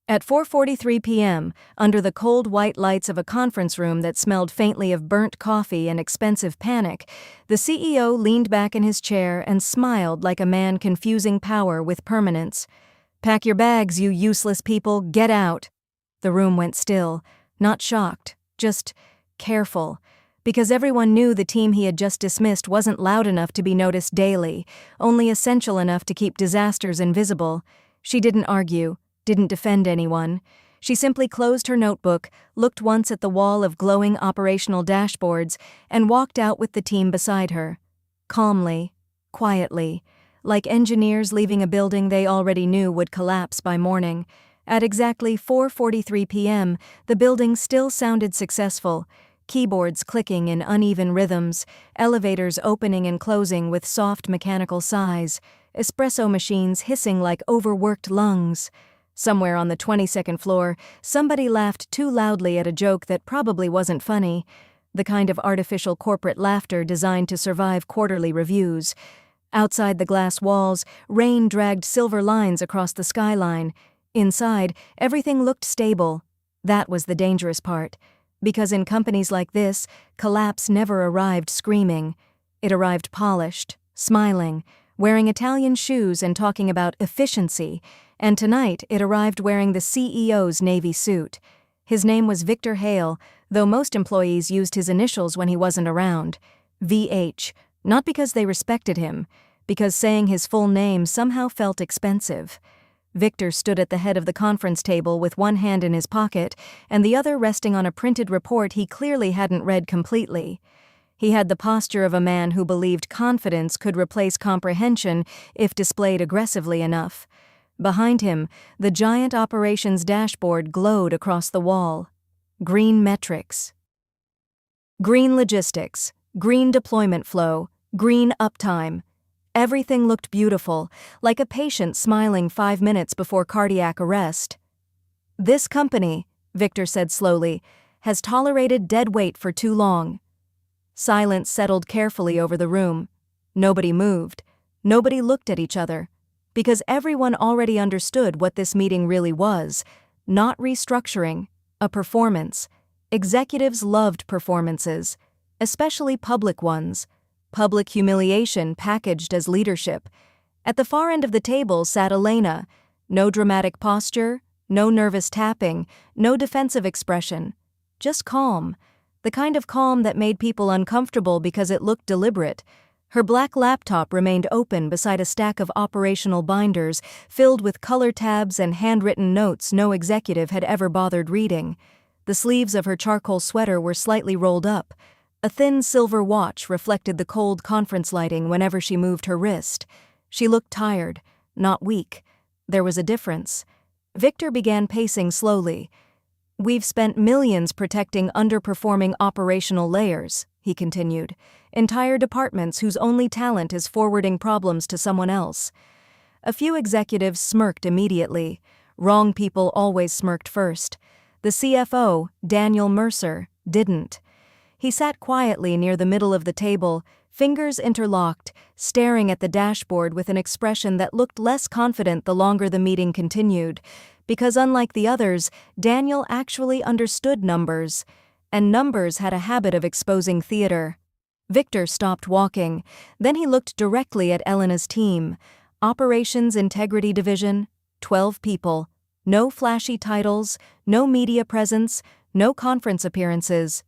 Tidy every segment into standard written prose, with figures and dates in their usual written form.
At 4:43 p.m., under the cold white lights of a conference room that smelled faintly of burnt coffee and expensive panic, the CEO leaned back in his chair and smiled like a man confusing power with permanence. "Pack your bags, you useless people, get out." The room went still, not shocked, just careful, because everyone knew the team he had just dismissed wasn't loud enough to be noticed daily, only essential enough to keep disasters invisible. She didn't argue, didn't defend anyone. She simply closed her notebook, looked once at the wall of glowing operational dashboards, and walked out with the team beside her. Calmly, quietly, like engineers leaving a building they already knew would collapse by morning. At exactly 4:43 p.m., the building still sounded successful, keyboards clicking in uneven rhythms, elevators opening and closing with soft mechanical sighs, espresso machines hissing like overworked lungs. Somewhere on the 22nd floor, somebody laughed too loudly at a joke that probably wasn't funny, the kind of artificial corporate laughter designed to survive quarterly reviews. Outside the glass walls, rain dragged silver lines across the skyline. Inside, everything looked stable. That was the dangerous part. Because in companies like this, collapse never arrived screaming. It arrived polished, smiling, wearing Italian shoes and talking about efficiency, and tonight it arrived wearing the CEO's navy suit. His name was Victor Hale, though most employees used his initials when he wasn't around. VH, not because they respected him, because saying his full name somehow felt expensive. Victor stood at the head of the conference table with one hand in his pocket and the other resting on a printed report he clearly hadn't read completely. He had the posture of a man who believed confidence could replace comprehension if displayed aggressively enough. Behind him, the giant operations dashboard glowed across the wall. Green metrics. Green logistics. Green deployment flow. Green uptime. Everything looked beautiful, like a patient smiling 5 minutes before cardiac arrest. "This company," Victor said slowly, "has tolerated dead weight for too long." Silence settled carefully over the room. Nobody moved. Nobody looked at each other. Because everyone already understood what this meeting really was. Not restructuring, a performance. Executives loved performances, especially public ones. Public humiliation packaged as leadership. At the far end of the table sat Elena. No dramatic posture, no nervous tapping, no defensive expression. Just calm. The kind of calm that made people uncomfortable because it looked deliberate. Her black laptop remained open beside a stack of operational binders filled with color tabs and handwritten notes no executive had ever bothered reading. The sleeves of her charcoal sweater were slightly rolled up. A thin silver watch reflected the cold conference lighting whenever she moved her wrist. She looked tired, not weak. There was a difference. Victor began pacing slowly. "We've spent millions protecting underperforming operational layers," he continued. "Entire departments whose only talent is forwarding problems to someone else." A few executives smirked immediately. Wrong people always smirked first. The CFO, Daniel Mercer, didn't. He sat quietly near the middle of the table, fingers interlocked, staring at the dashboard with an expression that looked less confident the longer the meeting continued, because unlike the others, Daniel actually understood numbers, and numbers had a habit of exposing theater. Victor stopped walking. Then he looked directly at Elena's team. Operations Integrity Division, 12 people. No flashy titles, no media presence, no conference appearances.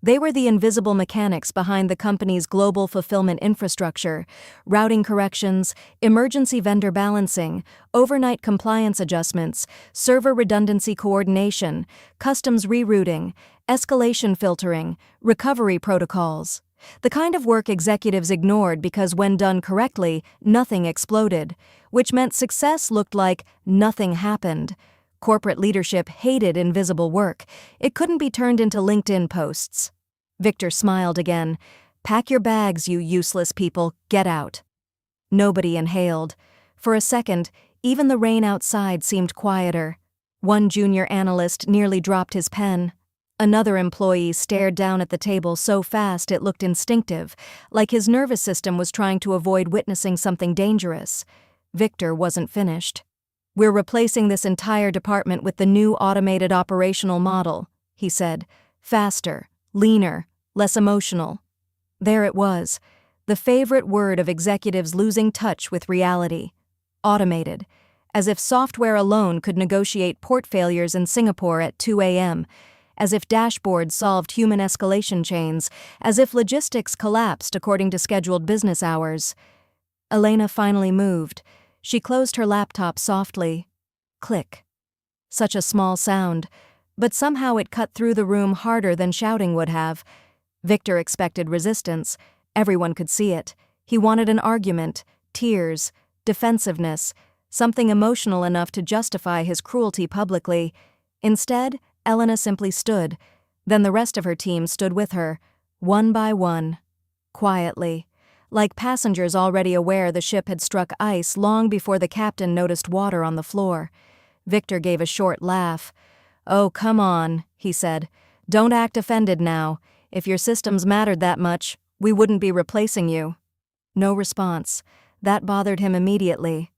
They were the invisible mechanics behind the company's global fulfillment infrastructure: routing corrections, emergency vendor balancing, overnight compliance adjustments, server redundancy coordination, customs rerouting, escalation filtering, recovery protocols. The kind of work executives ignored because when done correctly, nothing exploded, which meant success looked like nothing happened. Corporate leadership hated invisible work. It couldn't be turned into LinkedIn posts. Victor smiled again. "Pack your bags, you useless people, get out." Nobody inhaled. For a second, even the rain outside seemed quieter. One junior analyst nearly dropped his pen. Another employee stared down at the table so fast it looked instinctive, like his nervous system was trying to avoid witnessing something dangerous. Victor wasn't finished. "We're replacing this entire department with the new automated operational model," he said. "Faster, leaner, less emotional." There it was, the favorite word of executives losing touch with reality. Automated. As if software alone could negotiate port failures in Singapore at 2 a.m., as if dashboards solved human escalation chains, as if logistics collapsed according to scheduled business hours. Elena finally moved. She closed her laptop softly. Click. Such a small sound, but somehow it cut through the room harder than shouting would have. Victor expected resistance. Everyone could see it. He wanted an argument, tears, defensiveness, something emotional enough to justify his cruelty publicly. Instead, Elena simply stood. Then the rest of her team stood with her, one by one, quietly, like passengers already aware the ship had struck ice long before the captain noticed water on the floor. Victor gave a short laugh. "Oh, come on," he said. "Don't act offended now. If your systems mattered that much, we wouldn't be replacing you." No response. That bothered him immediately.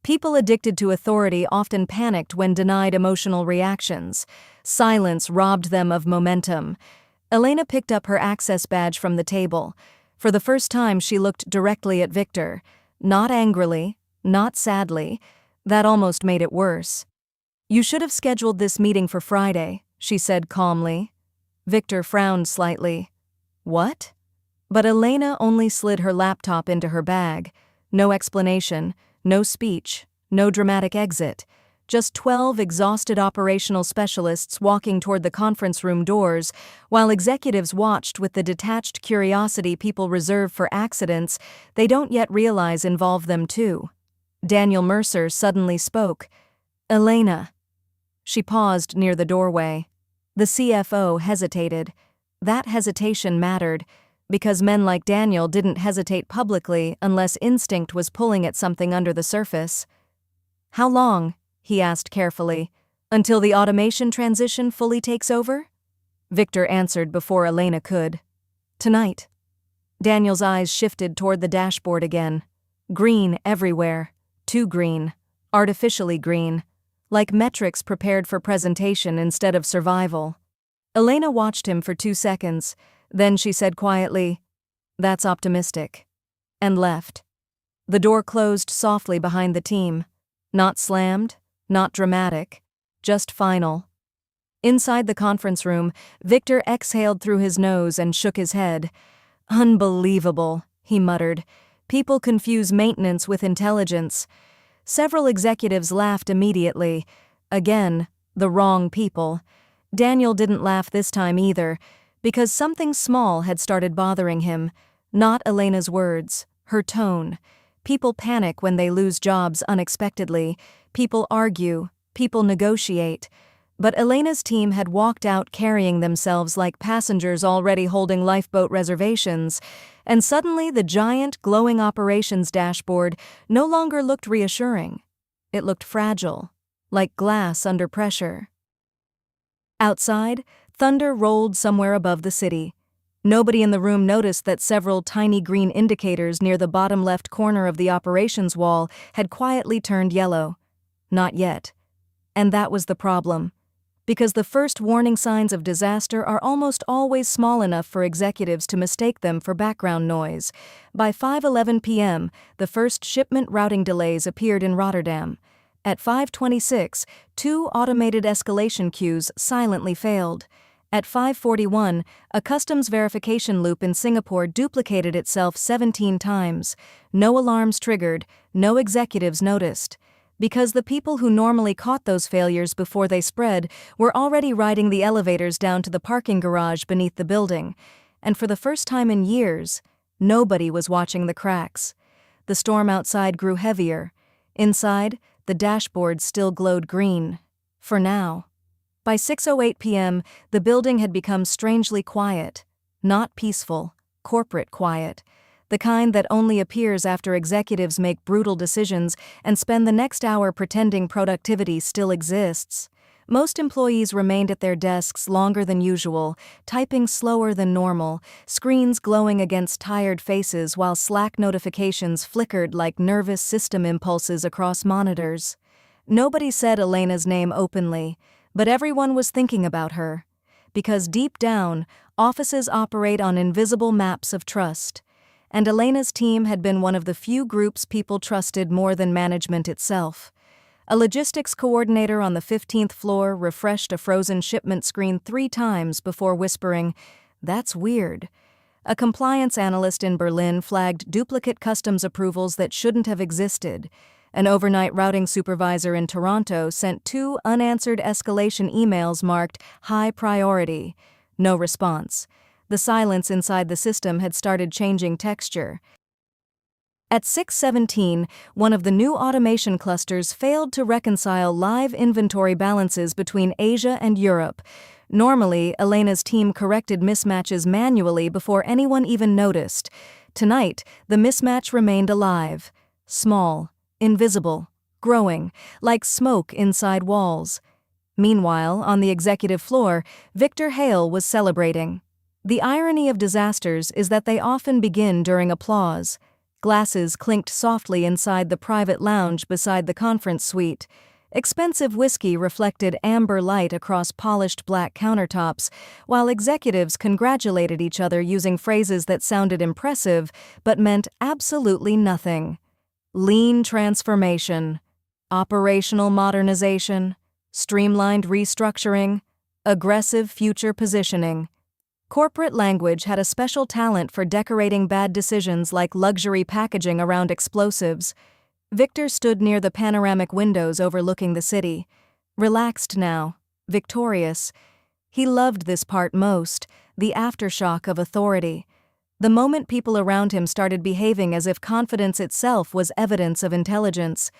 People addicted to authority often panicked when denied emotional reactions. Silence robbed them of momentum. Elena picked up her access badge from the table. For the first time, she looked directly at Victor. Not angrily, not sadly. That almost made it worse. "You should have scheduled this meeting for Friday," she said calmly. Victor frowned slightly. "What?" But Elena only slid her laptop into her bag. No explanation, no speech, no dramatic exit. Just 12 exhausted operational specialists walking toward the conference room doors, while executives watched with the detached curiosity people reserve for accidents they don't yet realize involve them too. Daniel Mercer suddenly spoke. "Elena." She paused near the doorway. The CFO hesitated. That hesitation mattered, because men like Daniel didn't hesitate publicly unless instinct was pulling at something under the surface. "How long?" he asked carefully. "Until the automation transition fully takes over?" Victor answered before Elena could. "Tonight." Daniel's eyes shifted toward the dashboard again. Green everywhere. Too green. Artificially green. Like metrics prepared for presentation instead of survival. Elena watched him for 2 seconds. Then she said quietly, "That's optimistic," and left. The door closed softly behind the team. Not slammed, not dramatic, just final. Inside the conference room, Victor exhaled through his nose and shook his head. "Unbelievable," he muttered. "People confuse maintenance with intelligence." Several executives laughed immediately. Again, the wrong people. Daniel didn't laugh this time either, because something small had started bothering him. Not Elena's words, her tone. People panic when they lose jobs unexpectedly. People argue. People negotiate. But Elena's team had walked out carrying themselves like passengers already holding lifeboat reservations, and suddenly the giant, glowing operations dashboard no longer looked reassuring. It looked fragile, like glass under pressure. Outside, thunder rolled somewhere above the city. Nobody in the room noticed that several tiny green indicators near the bottom left corner of the operations wall had quietly turned yellow. Not yet. And that was the problem. Because the first warning signs of disaster are almost always small enough for executives to mistake them for background noise. By 5:11 p.m., the first shipment routing delays appeared in Rotterdam. At 5:26, 2 automated escalation queues silently failed. At 5:41, a customs verification loop in Singapore duplicated itself 17 times. No alarms triggered, no executives noticed. Because the people who normally caught those failures before they spread were already riding the elevators down to the parking garage beneath the building. And for the first time in years, nobody was watching the cracks. The storm outside grew heavier. Inside, the dashboard still glowed green. For now. By 6:08 p.m., the building had become strangely quiet. Not peaceful, corporate quiet. The kind that only appears after executives make brutal decisions and spend the next hour pretending productivity still exists. Most employees remained at their desks longer than usual, typing slower than normal, screens glowing against tired faces while Slack notifications flickered like nervous system impulses across monitors. Nobody said Elena's name openly, but everyone was thinking about her. Because deep down, offices operate on invisible maps of trust. And Elena's team had been one of the few groups people trusted more than management itself. A logistics coordinator on the 15th floor refreshed a frozen shipment screen 3 times before whispering, "That's weird." A compliance analyst in Berlin flagged duplicate customs approvals that shouldn't have existed. An overnight routing supervisor in Toronto sent 2 unanswered escalation emails marked high priority. No response. The silence inside the system had started changing texture. At 6:17, one of the new automation clusters failed to reconcile live inventory balances between Asia and Europe. Normally, Elena's team corrected mismatches manually before anyone even noticed. Tonight, the mismatch remained alive. Small, invisible, growing, like smoke inside walls. Meanwhile, on the executive floor, Victor Hale was celebrating. The irony of disasters is that they often begin during applause. Glasses clinked softly inside the private lounge beside the conference suite. Expensive whiskey reflected amber light across polished black countertops, while executives congratulated each other using phrases that sounded impressive but meant absolutely nothing. Lean transformation, operational modernization, streamlined restructuring, aggressive future positioning. Corporate language had a special talent for decorating bad decisions like luxury packaging around explosives. Victor stood near the panoramic windows overlooking the city. Relaxed now, victorious. He loved this part most, the aftershock of authority. The moment people around him started behaving as if confidence itself was evidence of intelligence.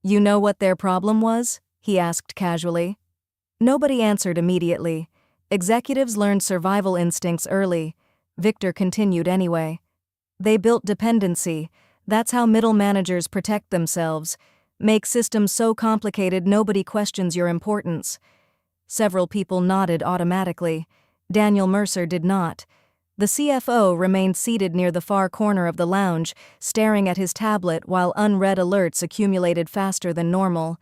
"You know what their problem was?" he asked casually. Nobody answered immediately. Executives learned survival instincts early. Victor continued anyway. "They built dependency. That's how middle managers protect themselves. Make systems so complicated nobody questions your importance." Several people nodded automatically. Daniel Mercer did not. The CFO remained seated near the far corner of the lounge, staring at his tablet while unread alerts accumulated faster than normal.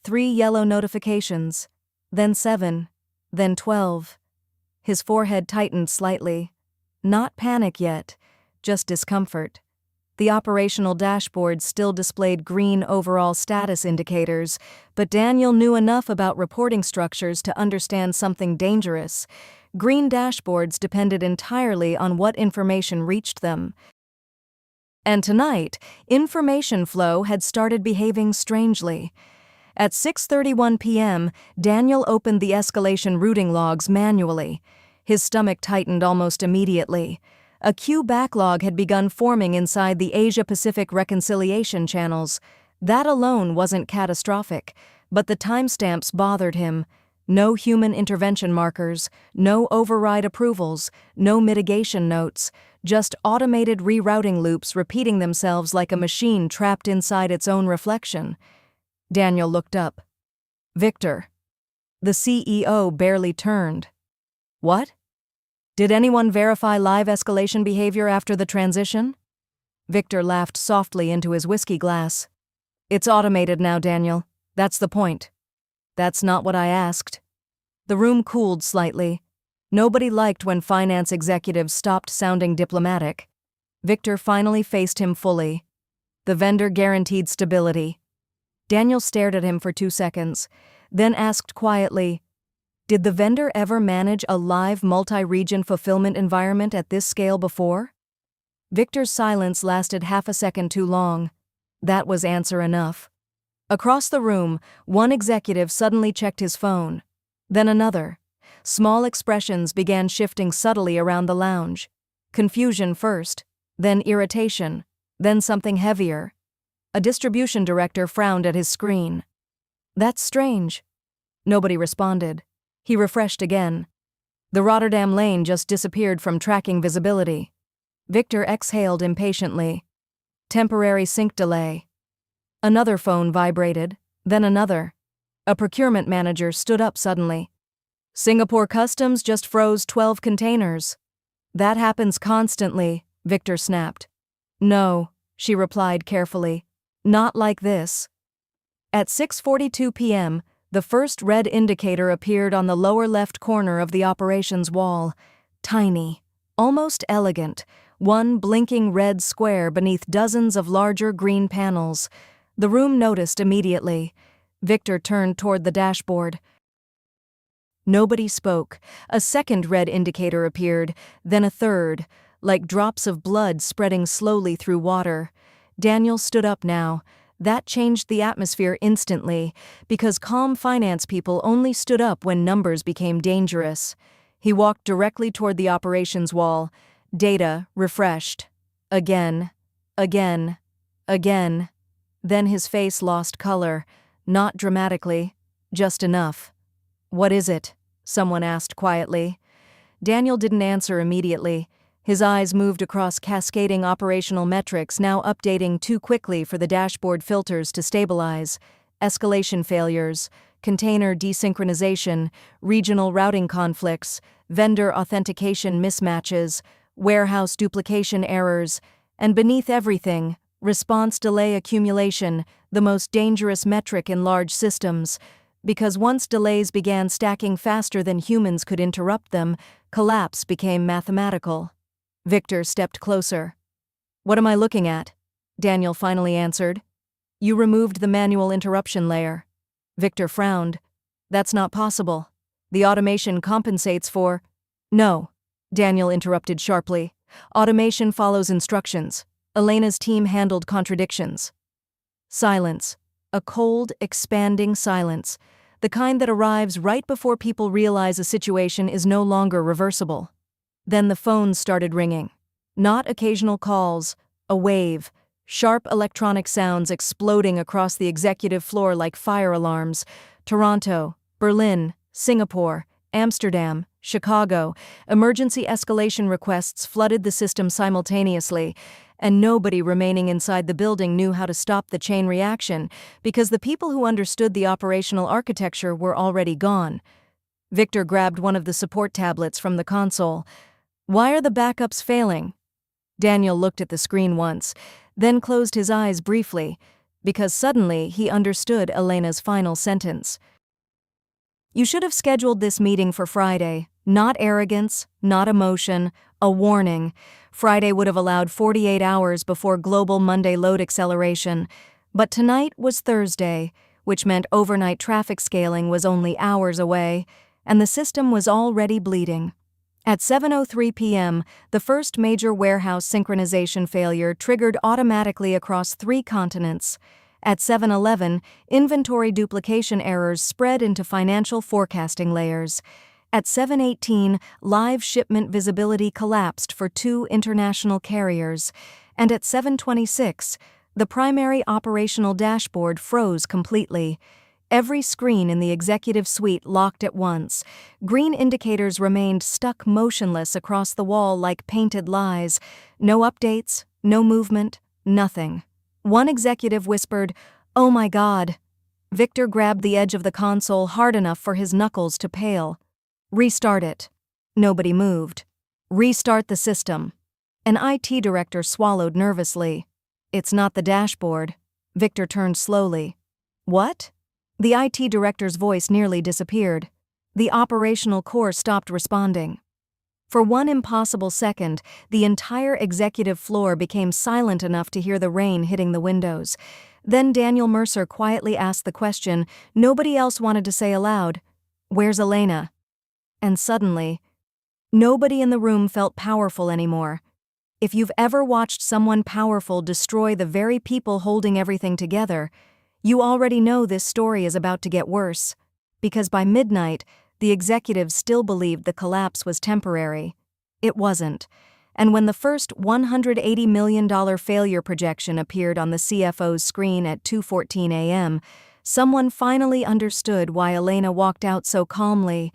3 yellow notifications. Then 7. Then 12. His forehead tightened slightly. Not panic yet, just discomfort. The operational dashboard still displayed green overall status indicators, but Daniel knew enough about reporting structures to understand something dangerous. Green dashboards depended entirely on what information reached them. And tonight, information flow had started behaving strangely. At 6:31 p.m., Daniel opened the escalation routing logs manually. His stomach tightened almost immediately. A queue backlog had begun forming inside the Asia-Pacific reconciliation channels. That alone wasn't catastrophic, but the timestamps bothered him. No human intervention markers, no override approvals, no mitigation notes, just automated rerouting loops repeating themselves like a machine trapped inside its own reflection. Daniel looked up. "Victor." The CEO barely turned. "What? Did anyone verify live escalation behavior after the transition?" Victor laughed softly into his whiskey glass. "It's automated now, Daniel. That's the point." "That's not what I asked." The room cooled slightly. Nobody liked when finance executives stopped sounding diplomatic. Victor finally faced him fully. "The vendor guaranteed stability." Daniel stared at him for 2 seconds, then asked quietly, "Did the vendor ever manage a live multi-region fulfillment environment at this scale before?" Victor's silence lasted half a second too long. That was answer enough. Across the room, one executive suddenly checked his phone. Then another. Small expressions began shifting subtly around the lounge. Confusion first, then irritation, then something heavier. A distribution director frowned at his screen. "That's strange." Nobody responded. He refreshed again. The Rotterdam lane just disappeared from tracking visibility. Victor exhaled impatiently. Temporary sync delay. Another phone vibrated, then another. A procurement manager stood up suddenly. Singapore Customs just froze 12 containers. That happens constantly, Victor snapped. No, she replied carefully. Not like this. At 6:42 p.m., the first red indicator appeared on the lower left corner of the operations wall. Tiny, almost elegant, one blinking red square beneath dozens of larger green panels. The room noticed immediately. Victor turned toward the dashboard. Nobody spoke. A second red indicator appeared, then a third, like drops of blood spreading slowly through water. Daniel stood up now. That changed the atmosphere instantly, because calm finance people only stood up when numbers became dangerous. He walked directly toward the operations wall. Data refreshed. Again. Again. Again. Then his face lost color. Not dramatically. Just enough. What is it? Someone asked quietly. Daniel didn't answer immediately. His eyes moved across cascading operational metrics, now updating too quickly for the dashboard filters to stabilize. Escalation failures, container desynchronization, regional routing conflicts, vendor authentication mismatches, warehouse duplication errors, and beneath everything, response delay accumulation, the most dangerous metric in large systems. Because once delays began stacking faster than humans could interrupt them, collapse became mathematical. Victor stepped closer. What am I looking at? Daniel finally answered. You removed the manual interruption layer. Victor frowned. That's not possible. The automation compensates for… No, Daniel interrupted sharply. Automation follows instructions. Elena's team handled contradictions. Silence. A cold, expanding silence. The kind that arrives right before people realize a situation is no longer reversible. Then the phones started ringing. Not occasional calls, a wave, sharp electronic sounds exploding across the executive floor like fire alarms. Toronto, Berlin, Singapore, Amsterdam, Chicago, emergency escalation requests flooded the system simultaneously, and nobody remaining inside the building knew how to stop the chain reaction because the people who understood the operational architecture were already gone. Victor grabbed one of the support tablets from the console. Why are the backups failing? Daniel looked at the screen once, then closed his eyes briefly, because suddenly he understood Elena's final sentence. You should have scheduled this meeting for Friday. Not arrogance, not emotion, a warning. Friday would have allowed 48 hours before global Monday load acceleration. But tonight was Thursday, which meant overnight traffic scaling was only hours away, and the system was already bleeding. At 7:03 p.m., the first major warehouse synchronization failure triggered automatically across 3 continents. At 7:11, inventory duplication errors spread into financial forecasting layers. At 7:18, live shipment visibility collapsed for 2 international carriers. And at 7:26, the primary operational dashboard froze completely. Every screen in the executive suite locked at once. Green indicators remained stuck motionless across the wall like painted lies. No updates, no movement, nothing. One executive whispered, "Oh my God." Victor grabbed the edge of the console hard enough for his knuckles to pale. Restart it. Nobody moved. Restart the system. An IT director swallowed nervously. It's not the dashboard. Victor turned slowly. What? The IT director's voice nearly disappeared. The operational core stopped responding. For one impossible second, the entire executive floor became silent enough to hear the rain hitting the windows. Then Daniel Mercer quietly asked the question nobody else wanted to say aloud. Where's Elena? And suddenly, nobody in the room felt powerful anymore. If you've ever watched someone powerful destroy the very people holding everything together, you already know this story is about to get worse. Because by midnight, the executives still believed the collapse was temporary. It wasn't. And when the first $180 million failure projection appeared on the CFO's screen at 2:14 a.m., someone finally understood why Elena walked out so calmly.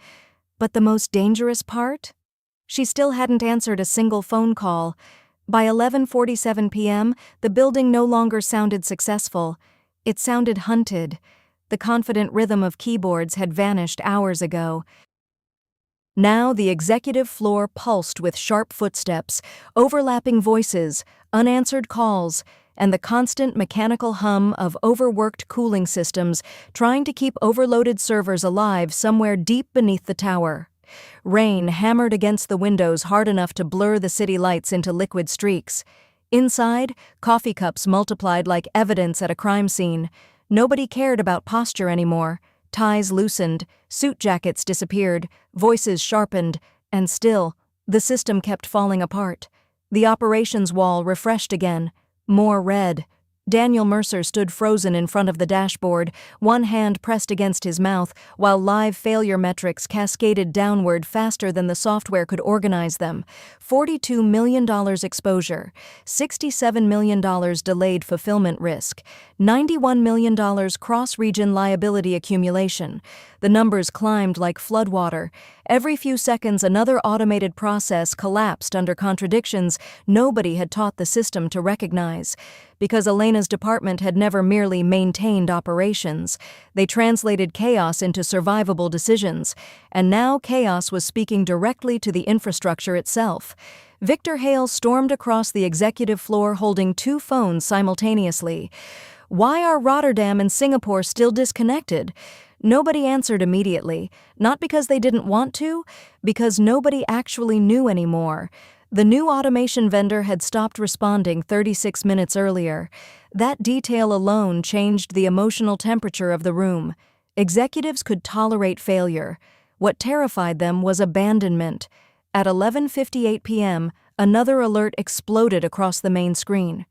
But the most dangerous part? She still hadn't answered a single phone call. By 11:47 p.m., the building no longer sounded successful. It sounded hunted. The confident rhythm of keyboards had vanished hours ago. Now the executive floor pulsed with sharp footsteps, overlapping voices, unanswered calls, and the constant mechanical hum of overworked cooling systems trying to keep overloaded servers alive somewhere deep beneath the tower. Rain hammered against the windows hard enough to blur the city lights into liquid streaks. Inside, coffee cups multiplied like evidence at a crime scene. Nobody cared about posture anymore. Ties loosened, suit jackets disappeared, voices sharpened, and still, the system kept falling apart. The operations wall refreshed again. More red. Daniel Mercer stood frozen in front of the dashboard, one hand pressed against his mouth, while live failure metrics cascaded downward faster than the software could organize them. $42 million exposure, $67 million delayed fulfillment risk, $91 million cross-region liability accumulation. The numbers climbed like floodwater. Every few seconds, another automated process collapsed under contradictions nobody had taught the system to recognize. Because Elena's department had never merely maintained operations, they translated chaos into survivable decisions, and now chaos was speaking directly to the infrastructure itself. Victor Hale stormed across the executive floor holding two phones simultaneously. Why are Rotterdam and Singapore still disconnected? Nobody answered immediately, not because they didn't want to, because nobody actually knew anymore. The new automation vendor had stopped responding 36 minutes earlier. That detail alone changed the emotional temperature of the room. Executives could tolerate failure. What terrified them was abandonment. At 11:58 p.m., another alert exploded across the main screen.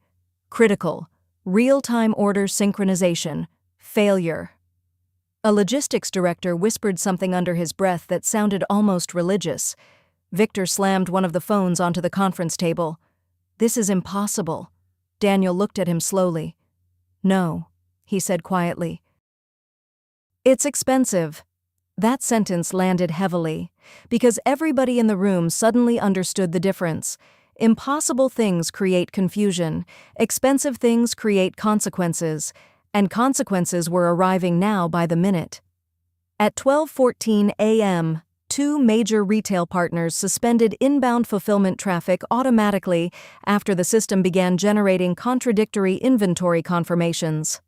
Critical. Real-time order synchronization. Failure. A logistics director whispered something under his breath that sounded almost religious. Victor slammed one of the phones onto the conference table. "This is impossible." Daniel looked at him slowly. "No," he said quietly. "It's expensive." That sentence landed heavily, because everybody in the room suddenly understood the difference. Impossible things create confusion, expensive things create consequences, and consequences were arriving now by the minute. At 12:14 a.m., two major retail partners suspended inbound fulfillment traffic automatically after the system began generating contradictory inventory confirmations.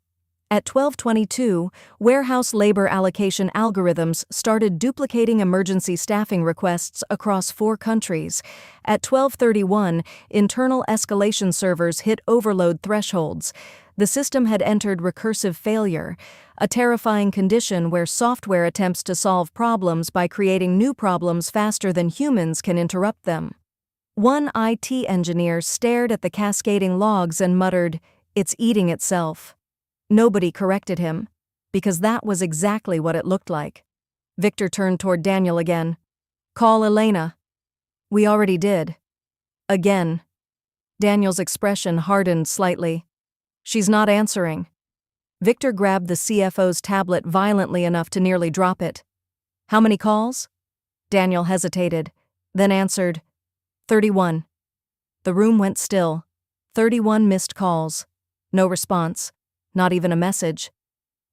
At 12:22, warehouse labor allocation algorithms started duplicating emergency staffing requests across 4 countries. At 12:31, internal escalation servers hit overload thresholds. The system had entered recursive failure, a terrifying condition where software attempts to solve problems by creating new problems faster than humans can interrupt them. One IT engineer stared at the cascading logs and muttered, "It's eating itself." Nobody corrected him, because that was exactly what it looked like. Victor turned toward Daniel again. "Call Elena." "We already did." "Again." Daniel's expression hardened slightly. "She's not answering." Victor grabbed the CFO's tablet violently enough to nearly drop it. "How many calls?" Daniel hesitated, then answered, 31. The room went still. 31 missed calls. No response. Not even a message.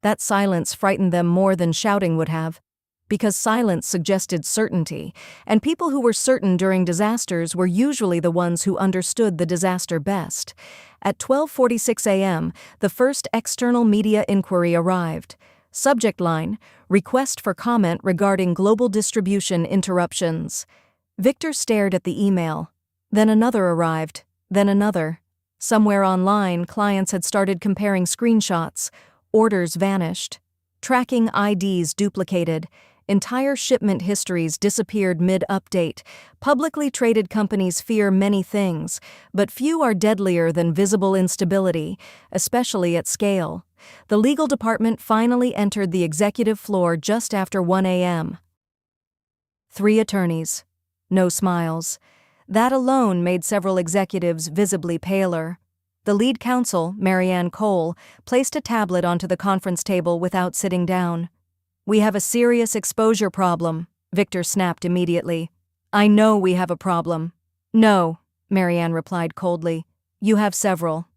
That silence frightened them more than shouting would have, because silence suggested certainty, and people who were certain during disasters were usually the ones who understood the disaster best. At 12:46 a.m., the first external media inquiry arrived. Subject line: Request for comment regarding global distribution interruptions. Victor stared at the email. Then another arrived, then another. Somewhere online, clients had started comparing screenshots. Orders vanished. Tracking IDs duplicated. Entire shipment histories disappeared mid-update. Publicly traded companies fear many things, but few are deadlier than visible instability, especially at scale. The legal department finally entered the executive floor just after 1 a.m. 3 attorneys. No smiles. That alone made several executives visibly paler. The lead counsel, Marianne Cole, placed a tablet onto the conference table without sitting down. "We have a serious exposure problem," Victor snapped immediately. "I know we have a problem." "No," Marianne replied coldly. "You have several."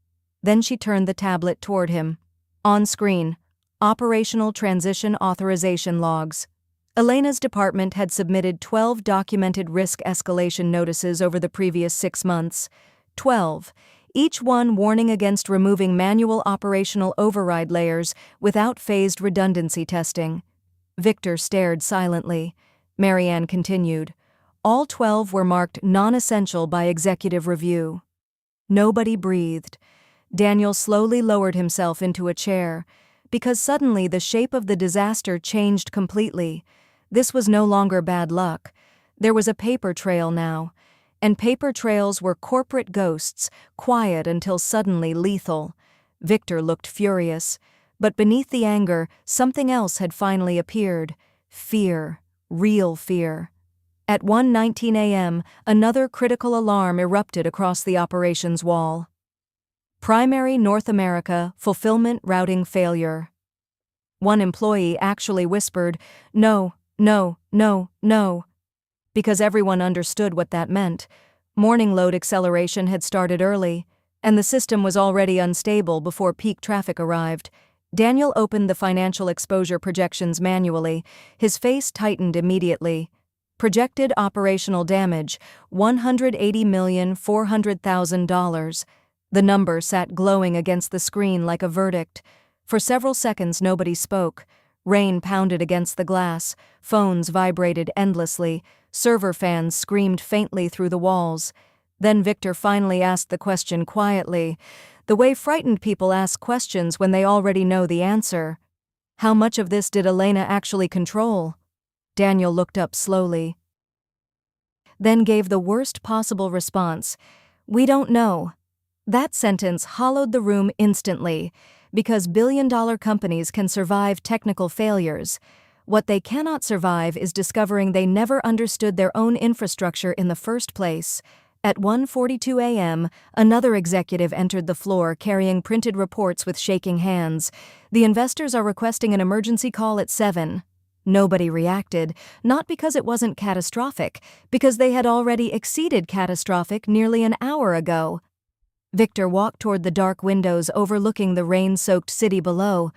Then she turned the tablet toward him. "On screen. Operational Transition Authorization Logs. Elena's department had submitted 12 documented risk escalation notices over the previous 6 months. 12, each one warning against removing manual operational override layers without phased redundancy testing. Victor stared silently. Marianne continued. All 12 were marked non-essential by executive review. Nobody breathed. Daniel slowly lowered himself into a chair, because suddenly the shape of the disaster changed completely. This was no longer bad luck. There was a paper trail now, and paper trails were corporate ghosts, quiet until suddenly lethal. Victor looked furious, but beneath the anger, something else had finally appeared. Fear, real fear. At 1:19 a.m., another critical alarm erupted across the operations wall. Primary North America fulfillment routing failure. One employee actually whispered, "No, no, no, no," because everyone understood what that meant. Morning load acceleration had started early, and the system was already unstable before peak traffic arrived. Daniel opened the financial exposure projections manually. His face tightened immediately. Projected operational damage, $180,400,000. The number sat glowing against the screen like a verdict. For several seconds nobody spoke. Rain pounded against the glass, phones vibrated endlessly, server fans screamed faintly through the walls. Then Victor finally asked the question quietly, the way frightened people ask questions when they already know the answer. How much of this did Elena actually control? Daniel looked up slowly, then gave the worst possible response. "We don't know." That sentence hollowed the room instantly, because billion-dollar companies can survive technical failures. What they cannot survive is discovering they never understood their own infrastructure in the first place. At 1:42 a.m., another executive entered the floor carrying printed reports with shaking hands. "The investors are requesting an emergency call at 7. Nobody reacted, not because it wasn't catastrophic, because they had already exceeded catastrophic nearly an hour ago. Victor walked toward the dark windows overlooking the rain-soaked city below.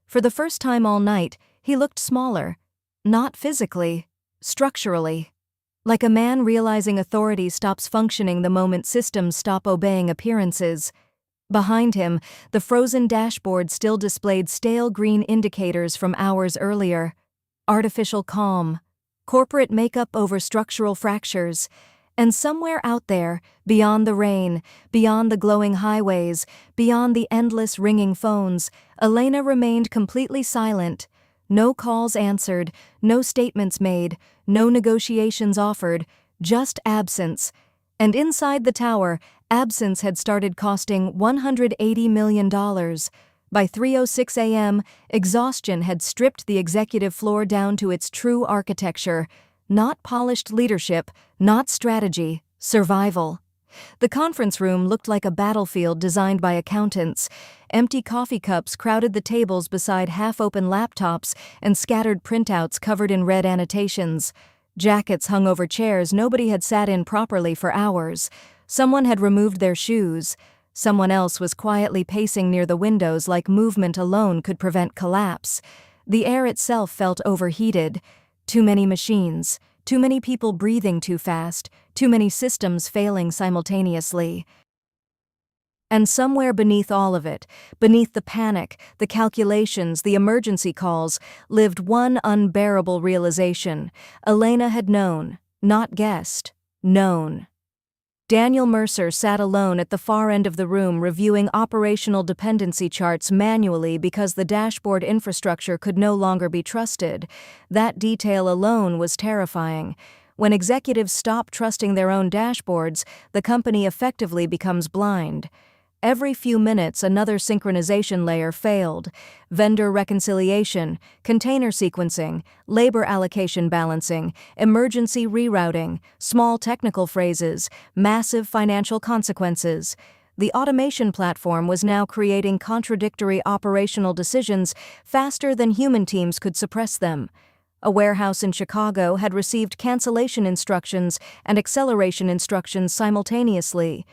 For the first time all night, he looked smaller. Not physically, structurally. Like a man realizing authority stops functioning the moment systems stop obeying appearances. Behind him, the frozen dashboard still displayed stale green indicators from hours earlier. Artificial calm. Corporate makeup over structural fractures. And somewhere out there, beyond the rain, beyond the glowing highways, beyond the endless ringing phones, Elena remained completely silent. No calls answered, no statements made, no negotiations offered, just absence. And inside the tower, absence had started costing $180 million. By 3:06 a.m., exhaustion had stripped the executive floor down to its true architecture. Not polished leadership, not strategy, survival. The conference room looked like a battlefield designed by accountants. Empty coffee cups crowded the tables beside half-open laptops and scattered printouts covered in red annotations. Jackets hung over chairs nobody had sat in properly for hours. Someone had removed their shoes. Someone else was quietly pacing near the windows like movement alone could prevent collapse. The air itself felt overheated. Too many machines, too many people breathing too fast, too many systems failing simultaneously. And somewhere beneath all of it, beneath the panic, the calculations, the emergency calls, lived one unbearable realization. Elena had known, not guessed, known. Daniel Mercer sat alone at the far end of the room reviewing operational dependency charts manually because the dashboard infrastructure could no longer be trusted. That detail alone was terrifying. When executives stop trusting their own dashboards, the company effectively becomes blind. Every few minutes, another synchronization layer failed. Vendor reconciliation, container sequencing, labor allocation balancing, emergency rerouting, small technical phrases, massive financial consequences. The automation platform was now creating contradictory operational decisions faster than human teams could suppress them. A warehouse in Chicago had received cancellation instructions and acceleration instructions simultaneously.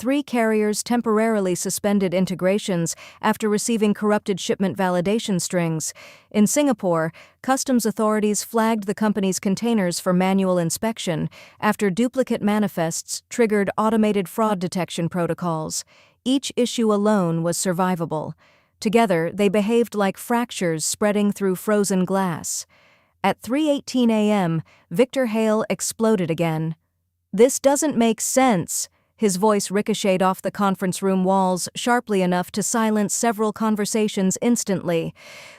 3 carriers temporarily suspended integrations after receiving corrupted shipment validation strings. In Singapore, customs authorities flagged the company's containers for manual inspection after duplicate manifests triggered automated fraud detection protocols. Each issue alone was survivable. Together, they behaved like fractures spreading through frozen glass. At 3:18 a.m., Victor Hale exploded again. "This doesn't make sense." His voice ricocheted off the conference room walls sharply enough to silence several conversations instantly.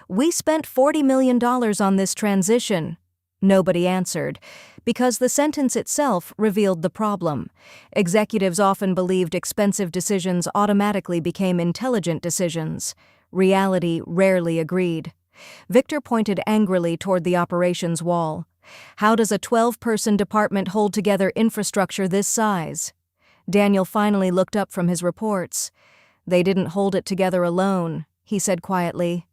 "We spent $40 million on this transition." Nobody answered, because the sentence itself revealed the problem. Executives often believed expensive decisions automatically became intelligent decisions. Reality rarely agreed. Victor pointed angrily toward the operations wall. "How does a 12-person department hold together infrastructure this size?" Daniel finally looked up from his reports. "They didn't hold it together alone," he said quietly.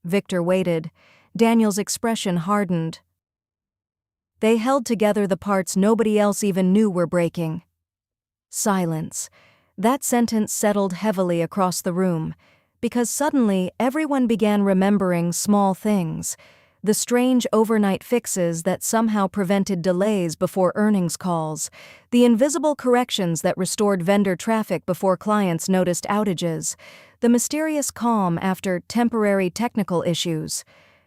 Victor waited. Daniel's expression hardened. "They held together the parts nobody else even knew were breaking." Silence. That sentence settled heavily across the room, because suddenly everyone began remembering small things. The strange overnight fixes that somehow prevented delays before earnings calls, the invisible corrections that restored vendor traffic before clients noticed outages, the mysterious calm after temporary technical issues.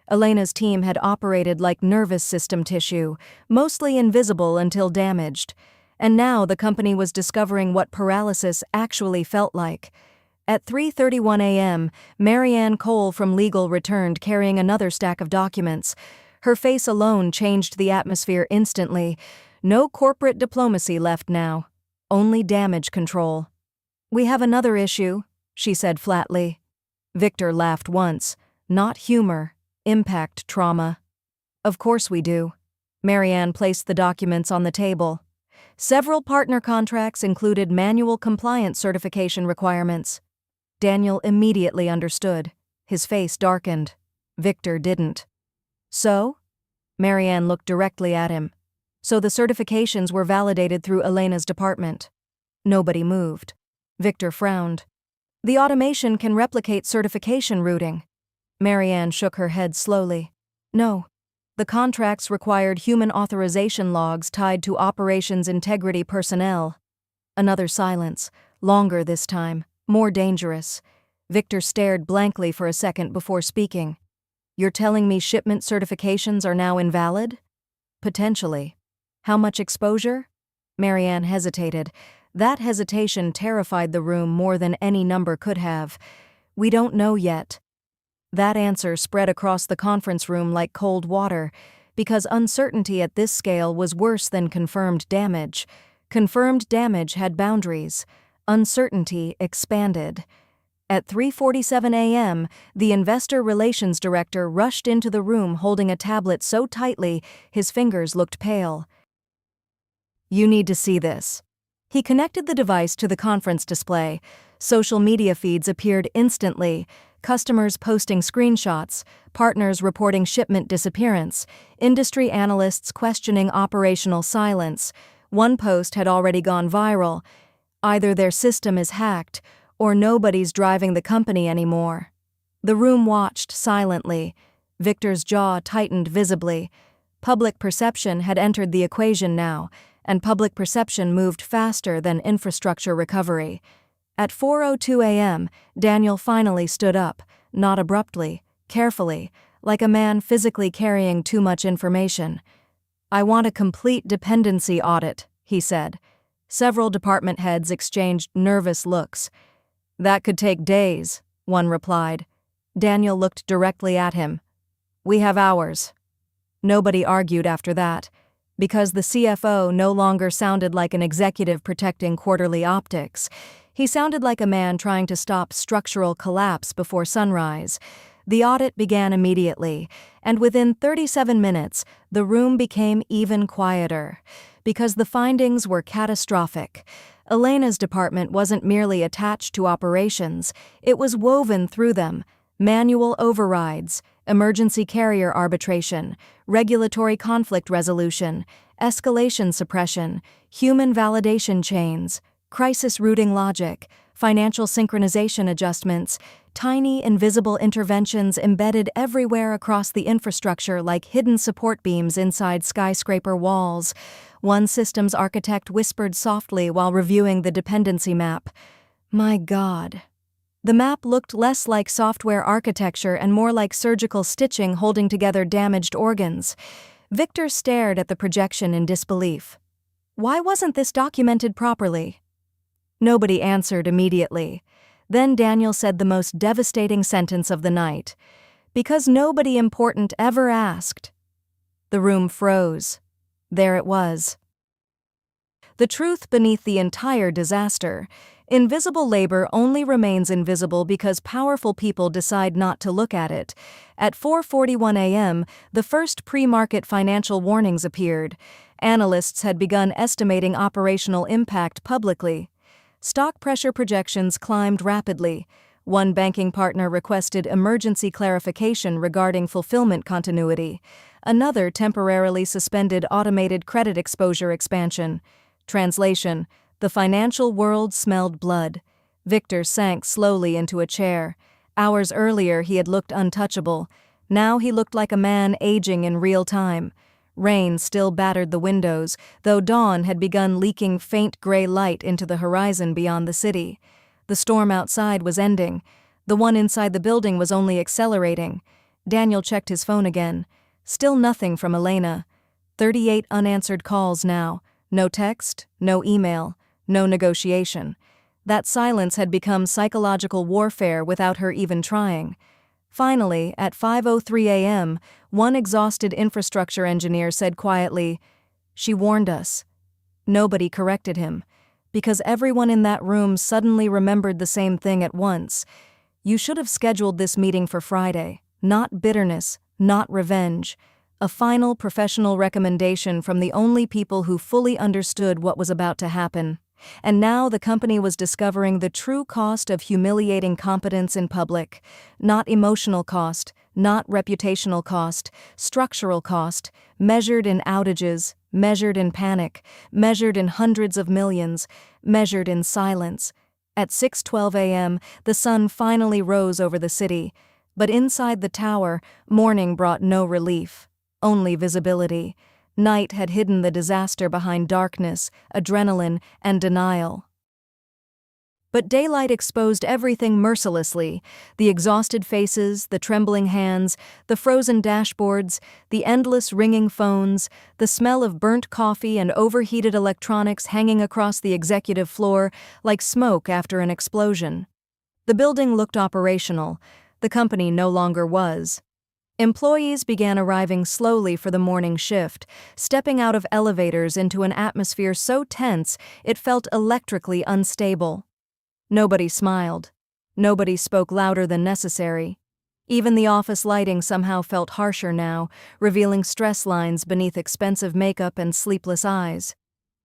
Elena's team had operated like nervous system tissue, mostly invisible until damaged. And now the company was discovering what paralysis actually felt like. At 3:31 a.m., Marianne Cole from legal returned carrying another stack of documents. Her face alone changed the atmosphere instantly. No corporate diplomacy left now. Only damage control. "We have another issue," she said flatly. Victor laughed once. Not humor. Impact trauma. "Of course we do." Marianne placed the documents on the table. Several partner contracts included manual compliance certification requirements. Daniel immediately understood. His face darkened. Victor didn't. "So?" Marianne looked directly at him. "So the certifications were validated through Elena's department." Nobody moved. Victor frowned. "The automation can replicate certification routing." Marianne shook her head slowly. "No. The contracts required human authorization logs tied to operations integrity personnel." Another silence, longer this time. More dangerous. Victor stared blankly for a second before speaking. "You're telling me shipment certifications are now invalid?" "Potentially." "How much exposure?" Marianne hesitated. That hesitation terrified the room more than any number could have. "We don't know yet." That answer spread across the conference room like cold water, because uncertainty at this scale was worse than confirmed damage. Confirmed damage had boundaries. Uncertainty expanded. At 3:47 a.m., the investor relations director rushed into the room holding a tablet so tightly his fingers looked pale. "You need to see this." He connected the device to the conference display. Social media feeds appeared instantly, customers posting screenshots, partners reporting shipment disappearance, industry analysts questioning operational silence. One post had already gone viral. Either their system is hacked, or nobody's driving the company anymore. The room watched silently. Victor's jaw tightened visibly. Public perception had entered the equation now, and public perception moved faster than infrastructure recovery. At 4:02 a.m., Daniel finally stood up, not abruptly, carefully, like a man physically carrying too much information. "I want a complete dependency audit," he said. Several department heads exchanged nervous looks. "That could take days," one replied. Daniel looked directly at him. "We have hours." Nobody argued after that, because the CFO no longer sounded like an executive protecting quarterly optics. He sounded like a man trying to stop structural collapse before sunrise. The audit began immediately, and within 37 minutes, the room became even quieter, because the findings were catastrophic. Elena's department wasn't merely attached to operations, it was woven through them. Manual overrides, emergency carrier arbitration, regulatory conflict resolution, escalation suppression, human validation chains, crisis routing logic, financial synchronization adjustments, tiny invisible interventions embedded everywhere across the infrastructure like hidden support beams inside skyscraper walls. One systems architect whispered softly while reviewing the dependency map. My God. The map looked less like software architecture and more like surgical stitching holding together damaged organs. Victor stared at the projection in disbelief. Why wasn't this documented properly? Nobody answered immediately. Then Daniel said the most devastating sentence of the night. Because nobody important ever asked. The room froze. There it was. The truth beneath the entire disaster. Invisible labor only remains invisible because powerful people decide not to look at it. At 4:41 a.m., the first pre-market financial warnings appeared. Analysts had begun estimating operational impact publicly. Stock pressure projections climbed rapidly. One banking partner requested emergency clarification regarding fulfillment continuity. Another temporarily suspended automated credit exposure expansion. Translation: the financial world smelled blood. Victor sank slowly into a chair. Hours earlier he had looked untouchable. Now he looked like a man aging in real time. Rain still battered the windows, though dawn had begun leaking faint gray light into the horizon beyond the city. The storm outside was ending. The one inside the building was only accelerating. Daniel checked his phone again. Still nothing from Elena. 38 unanswered calls now. No text, no email, no negotiation. That silence had become psychological warfare without her even trying. Finally, at 5:03 a.m., one exhausted infrastructure engineer said quietly, "She warned us." Nobody corrected him, because everyone in that room suddenly remembered the same thing at once. You should have scheduled this meeting for Friday. Not bitterness, not revenge. A final professional recommendation from the only people who fully understood what was about to happen. And now the company was discovering the true cost of humiliating competence in public. Not emotional cost, not reputational cost, structural cost, measured in outages, measured in panic, measured in hundreds of millions, measured in silence. At 6:12 a.m., the sun finally rose over the city. But inside the tower, morning brought no relief, only visibility. Night had hidden the disaster behind darkness, adrenaline, and denial. But daylight exposed everything mercilessly: the exhausted faces, the trembling hands, the frozen dashboards, the endless ringing phones, the smell of burnt coffee and overheated electronics hanging across the executive floor like smoke after an explosion. The building looked operational. The company no longer was. Employees began arriving slowly for the morning shift, stepping out of elevators into an atmosphere so tense it felt electrically unstable. Nobody smiled. Nobody spoke louder than necessary. Even the office lighting somehow felt harsher now, revealing stress lines beneath expensive makeup and sleepless eyes.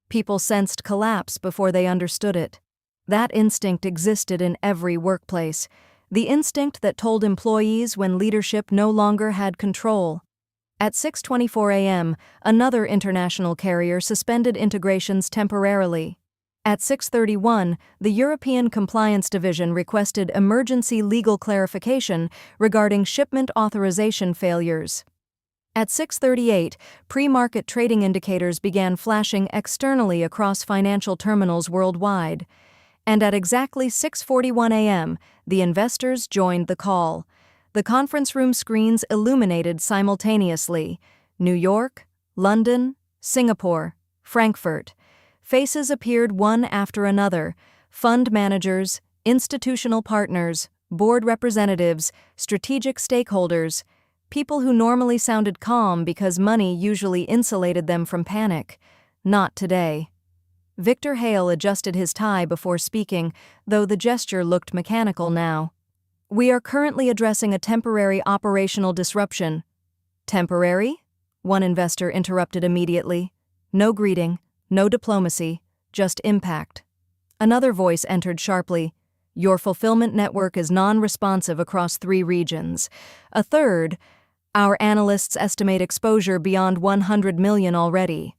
People sensed collapse before they understood it. That instinct existed in every workplace. The instinct that told employees when leadership no longer had control. At 6:24 a.m., another international carrier suspended integrations temporarily. At 6:31, the European Compliance Division requested emergency legal clarification regarding shipment authorization failures. At 6:38, pre-market trading indicators began flashing externally across financial terminals worldwide. And at exactly 6:41 a.m., the investors joined the call. The conference room screens illuminated simultaneously: New York, London, Singapore, Frankfurt. Faces appeared one after another: fund managers, institutional partners, board representatives, strategic stakeholders, people who normally sounded calm because money usually insulated them from panic. Not today. Victor Hale adjusted his tie before speaking, though the gesture looked mechanical now. "We are currently addressing a temporary operational disruption." "Temporary?" One investor interrupted immediately. No greeting, no diplomacy, just impact. Another voice entered sharply. "Your fulfillment network is non-responsive across 3 regions." A third, "Our analysts estimate exposure beyond 100 million already."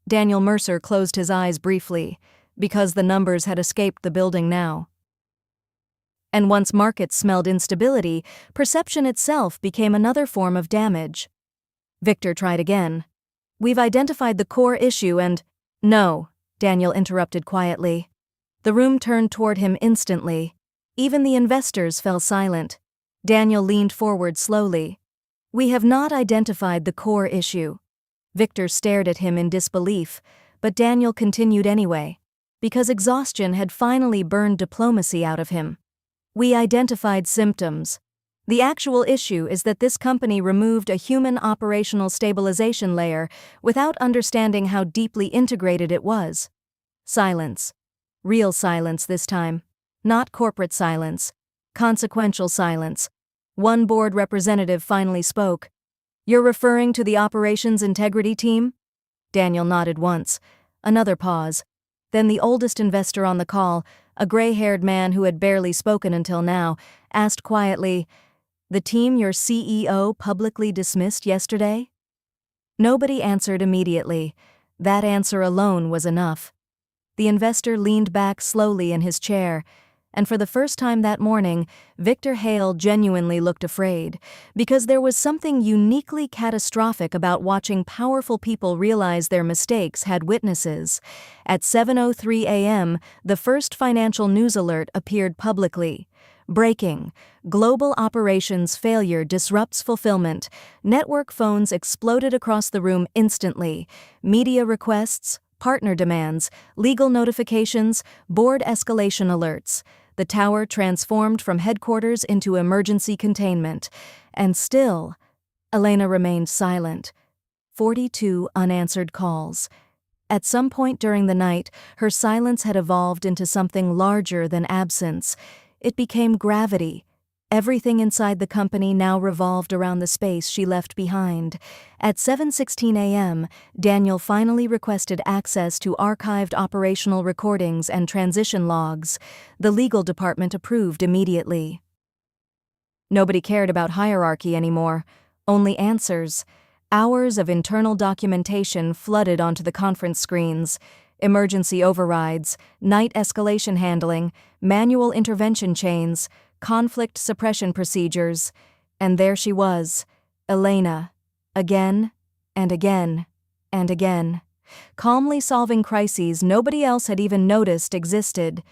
Daniel Mercer closed his eyes briefly. because the numbers had escaped the building now. And once markets smelled instability, perception itself became another form of damage. Victor tried again. "We've identified the core issue and—" "No," Daniel interrupted quietly. The room turned toward him instantly. Even the investors fell silent. Daniel leaned forward slowly. "We have not identified the core issue." Victor stared at him in disbelief, but Daniel continued anyway, because exhaustion had finally burned diplomacy out of him. "We identified symptoms. The actual issue is that this company removed a human operational stabilization layer without understanding how deeply integrated it was." Silence. Real silence this time. Not corporate silence. Consequential silence. One board representative finally spoke. "You're referring to the operations integrity team?" Daniel nodded once. Another pause. Then the oldest investor on the call, a gray-haired man who had barely spoken until now, asked quietly, "The team your CEO publicly dismissed yesterday?" Nobody answered immediately. That answer alone was enough. The investor leaned back slowly in his chair, and for the first time that morning, Victor Hale genuinely looked afraid, because there was something uniquely catastrophic about watching powerful people realize their mistakes had witnesses. At 7:03 a.m., the first financial news alert appeared publicly. Breaking: global operations failure disrupts fulfillment. Network phones exploded across the room instantly. Media requests, partner demands, legal notifications, board escalation alerts. The tower transformed from headquarters into emergency containment. And still, Elena remained silent. 42 unanswered calls. At some point during the night, her silence had evolved into something larger than absence. It became gravity. Everything inside the company now revolved around the space she left behind. At 7:16 a.m., Daniel finally requested access to archived operational recordings and transition logs. The legal department approved immediately. Nobody cared about hierarchy anymore, only answers. Hours of internal documentation flooded onto the conference screens. Emergency overrides, night escalation handling, manual intervention chains, conflict suppression procedures. And there she was, Elena, again and again and again, calmly solving crises nobody else had even noticed existed.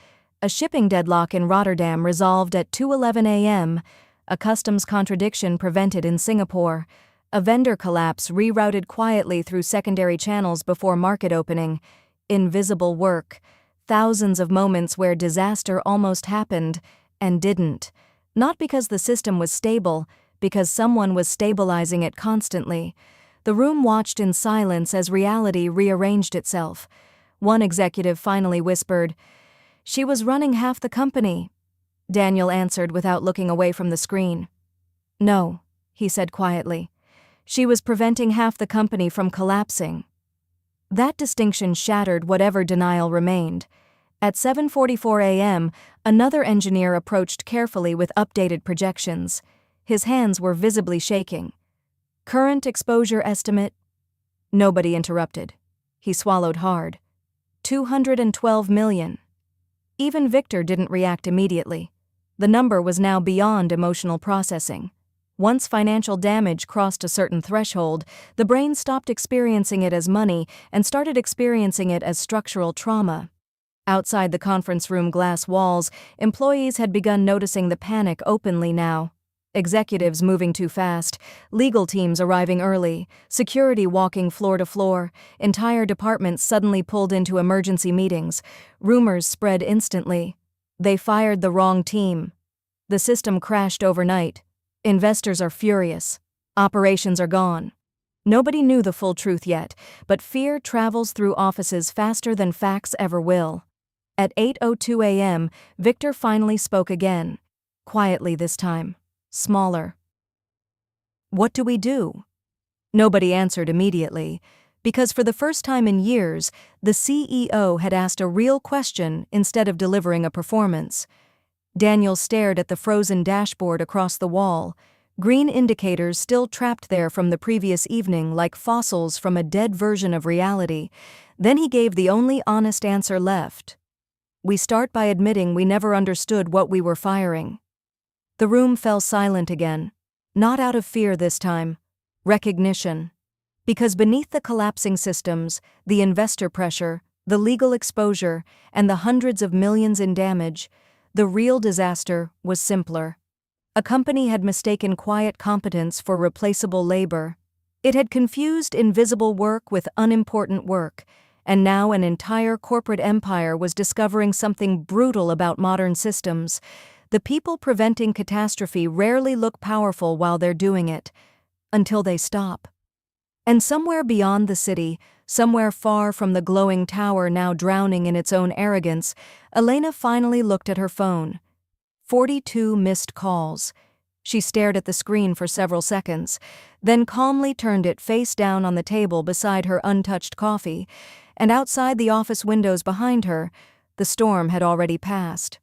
A shipping deadlock in Rotterdam resolved at 2:11 a.m., a customs contradiction prevented in Singapore, a vendor collapse rerouted quietly through secondary channels before market opening. Invisible work, thousands of moments where disaster almost happened and didn't. Not because the system was stable, because someone was stabilizing it constantly. The room watched in silence as reality rearranged itself. One executive finally whispered, "She was running half the company." Daniel answered without looking away from the screen. "No," he said quietly. "She was preventing half the company from collapsing." That distinction shattered whatever denial remained. At 7:44 a.m., another engineer approached carefully with updated projections. His hands were visibly shaking. "Current exposure estimate?" Nobody interrupted. He swallowed hard. 212 million. Even Victor didn't react immediately. The number was now beyond emotional processing. Once financial damage crossed a certain threshold, the brain stopped experiencing it as money and started experiencing it as structural trauma. Outside the conference room glass walls, employees had begun noticing the panic openly now. Executives moving too fast, legal teams arriving early, security walking floor to floor, entire departments suddenly pulled into emergency meetings. Rumors spread instantly. They fired the wrong team. The system crashed overnight. Investors are furious. Operations are gone. Nobody knew the full truth yet, but fear travels through offices faster than facts ever will. At 8:02 a.m., Victor finally spoke again. Quietly this time. Smaller. "What do we do?" Nobody answered immediately, because for the first time in years, the CEO had asked a real question instead of delivering a performance. Daniel stared at the frozen dashboard across the wall. green indicators still trapped there from the previous evening like fossils from a dead version of reality. Then he gave the only honest answer left. We start by admitting we never understood what we were firing. The room fell silent again. Not out of fear this time. Recognition. Because beneath the collapsing systems, the investor pressure, the legal exposure, and the hundreds of millions in damage, the real disaster was simpler. A company had mistaken quiet competence for replaceable labor. It had confused invisible work with unimportant work, and now an entire corporate empire was discovering something brutal about modern systems. The people preventing catastrophe rarely look powerful while they're doing it, until they stop. And somewhere beyond the city, somewhere far from the glowing tower now drowning in its own arrogance, Elena finally looked at her phone. 42 missed calls. She stared at the screen for several seconds, then calmly turned it face down on the table beside her untouched coffee, and outside the office windows behind her, the storm had already passed.